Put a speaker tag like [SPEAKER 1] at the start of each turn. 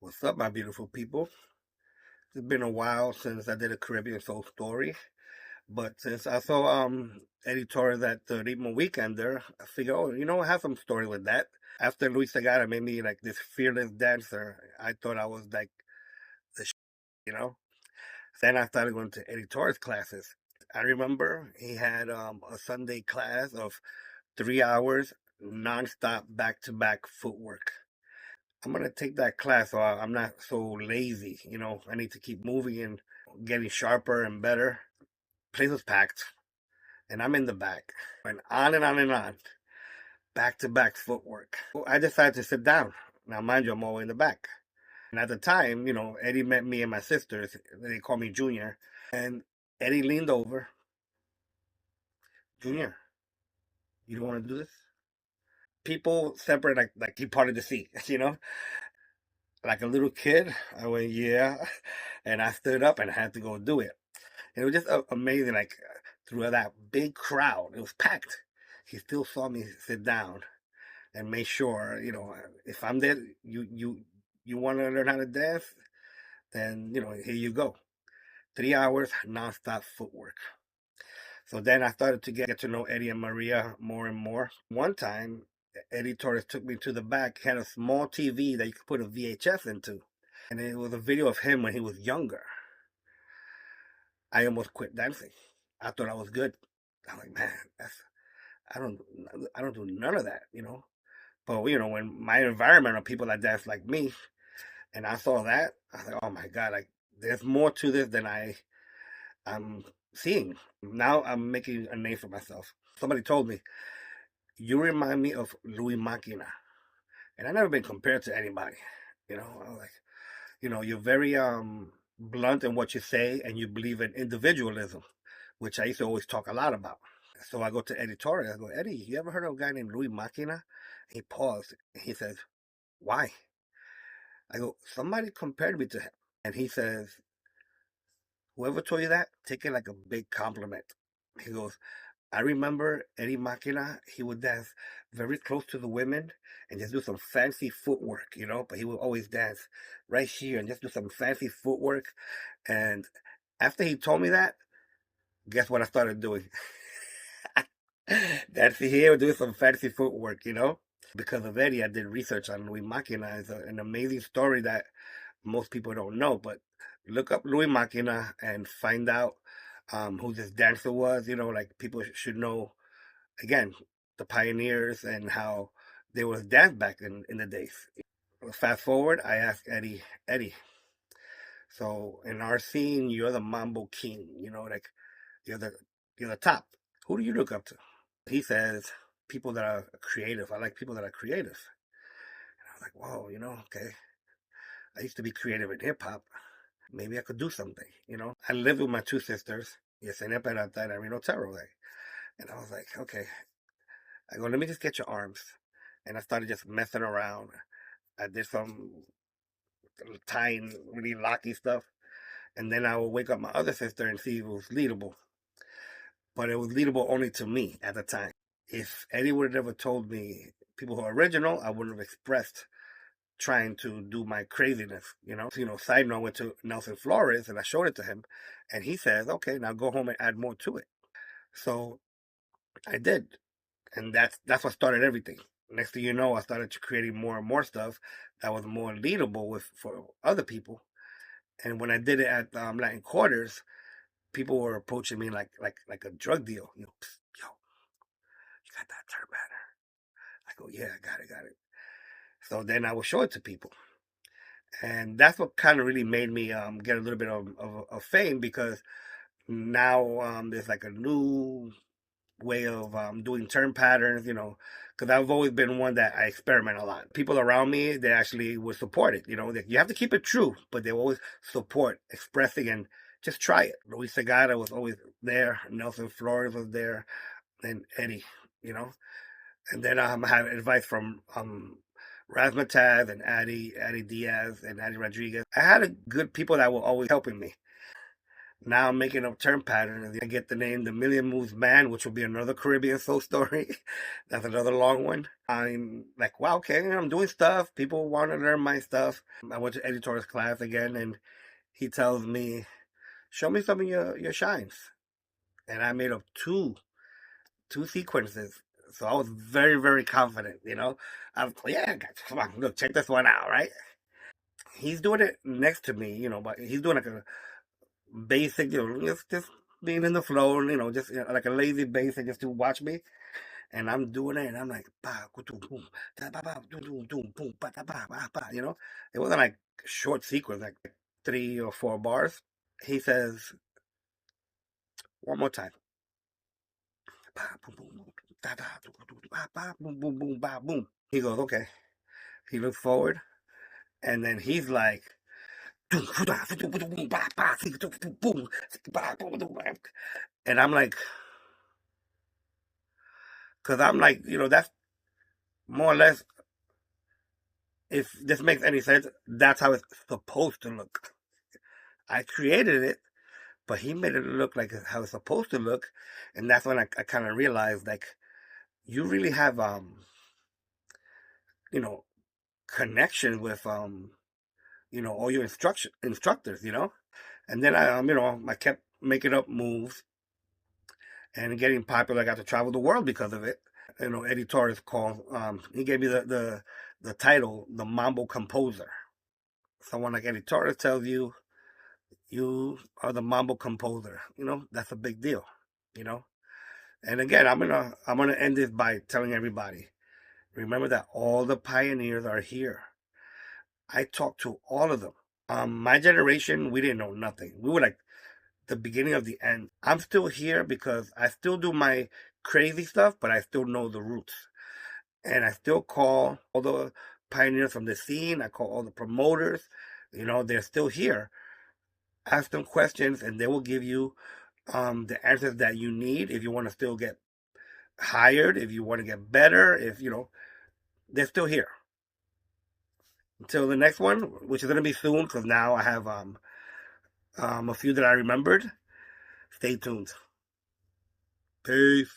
[SPEAKER 1] What's up, my beautiful people? It's been a while since I did a Caribbean Soul Story, but since I saw Eddie Torres at the Ritmo Weekender, I figured, oh, I have some story with that. After Luis Segarra made me like this fearless dancer, I thought I was like the you know. Then I started going to Eddie Torres classes. I remember he had a Sunday class of 3 hours nonstop back-to-back footwork. I'm gonna take that class so I'm not so lazy. I need to keep moving and getting sharper and better. Place was packed, and I'm in the back, and on and on and on, back to back footwork. Well, I decided to sit down. Now, mind you, I'm all in the back. And at the time, Eddie met me and my sisters. They call me Junior. And Eddie leaned over, Junior, you don't want to do this? People separate like he parted the sea, Like a little kid, I went, yeah. And I stood up and I had to go do it. It was just amazing. Like through that big crowd, it was packed. He still saw me sit down and made sure, if I'm there, you want to learn how to dance, then here you go. 3 hours nonstop footwork. So then I started to get to know Eddie and Maria more and more. One time, Eddie Torres took me to the back, had a small TV that you could put a VHS into, and it was a video of him when he was younger. I almost quit dancing. I thought I was good. I'm like, man, I don't I don't do none of that. But when my environment are people that dance like me, and I saw that, I was like, oh my god, like there's more to this than I'm seeing. Now I'm making a name for myself. Somebody told me, you remind me of Louis Machina, and I've never been compared to anybody. I was like, you're very blunt in what you say, and you believe in individualism, which I used to always talk a lot about. So I go to Eddie Torres. I go, Eddie, you ever heard of a guy named Louis Machina? He paused. He says, why? I go, somebody compared me to him. And he says, whoever told you that, take it like a big compliment. He goes, I remember Eddie Machina, he would dance very close to the women and just do some fancy footwork, but he would always dance right here and just do some fancy footwork. And after he told me that, guess what I started doing? Dancing here, doing some fancy footwork. Because of Eddie, I did research on Louis Machina. It's an amazing story that most people don't know. But look up Louis Machina and find out who this dancer was. Like people should know, again, the pioneers and how there was dance back in the days. Fast forward, I asked Eddie, so in our scene, you're the Mambo King, like you're the you're the top. Who do you look up to? He says, people that are creative. I like people that are creative. And I was like, whoa, okay. I used to be creative in hip hop. Maybe I could do something. I lived with my two sisters, Yesenia Peralta and Irene Otero. And I was like, okay. I go, let me just get your arms. And I started just messing around. I did some tying, really locky stuff. And then I would wake up my other sister and see if it was leadable. But it was leadable only to me at the time. If Eddie would have ever told me people who are original, I wouldn't have expressed trying to do my craziness. Side note, I went to Nelson Flores and I showed it to him, and he says, "Okay, now go home and add more to it." So I did, and that's what started everything. Next thing you know, I started creating more and more stuff that was more leadable with for other people. And when I did it at Latin Quarters, people were approaching me like a drug deal. "Psst, yo, you got that turn banner?" I go, "Yeah, I got it." So then I would show it to people. And that's what kind of really made me get a little bit of fame, because now there's like a new way of doing turn patterns, because I've always been one that I experiment a lot. People around me, they actually would support it. You have to keep it true, but they always support expressing and just try it. Luis Segarra was always there, Nelson Flores was there, and Eddie, you know. And then I had advice from Razzmatazz and Addy Diaz and Addy Rodriguez. I had a good people that were always helping me. Now I'm making a turn pattern, and I get the name The Million Moves Man, which will be another Caribbean soul story. That's another long one. I'm like, wow, okay, I'm doing stuff. People want to learn my stuff. I went to editor's class again, and he tells me, show me some of your shines. And I made up two sequences. So I was very, very confident, you know. I was, yeah, come on, look, check this one out, right? He's doing it next to me, but he's doing like a basic, just being in the flow, just like a lazy basic just to watch me. And I'm doing it, and I'm like, ba, boom, boom, da, ba, ba, doom, doom, doom, boom, ba, da, ba, ba, ba, It wasn't like short sequence, like 3 or 4 bars. He says, one more time. Ba, boom, boom, boom, da, da, boom, boom, ba, ba, boom, boom, boom, ba, boom. He goes, okay. He looks forward, and then he's like, and I'm like, because I'm like, that's more or less, if this makes any sense, that's how it's supposed to look. I created it, but he made it look like how it's supposed to look, and that's when I kind of realized, like, you really have you know connection with all your instructors, and then I kept making up moves and getting popular. I got to travel the world because of it. Eddie Torres called. He gave me the title, the Mambo Composer. Someone like Eddie Torres tells you you are the Mambo Composer. That's a big deal. You know. And again, I'm gonna end this by telling everybody: remember that all the pioneers are here. I talked to all of them. My generation, we didn't know nothing. We were like the beginning of the end. I'm still here because I still do my crazy stuff, but I still know the roots. And I still call all the pioneers from the scene. I call all the promoters. They're still here. Ask them questions, and they will give you the answers that you need if you want to still get hired, if you want to get better, if they're still here. Until the next one, which is gonna be soon, because now I have a few that I remembered. Stay tuned. Peace.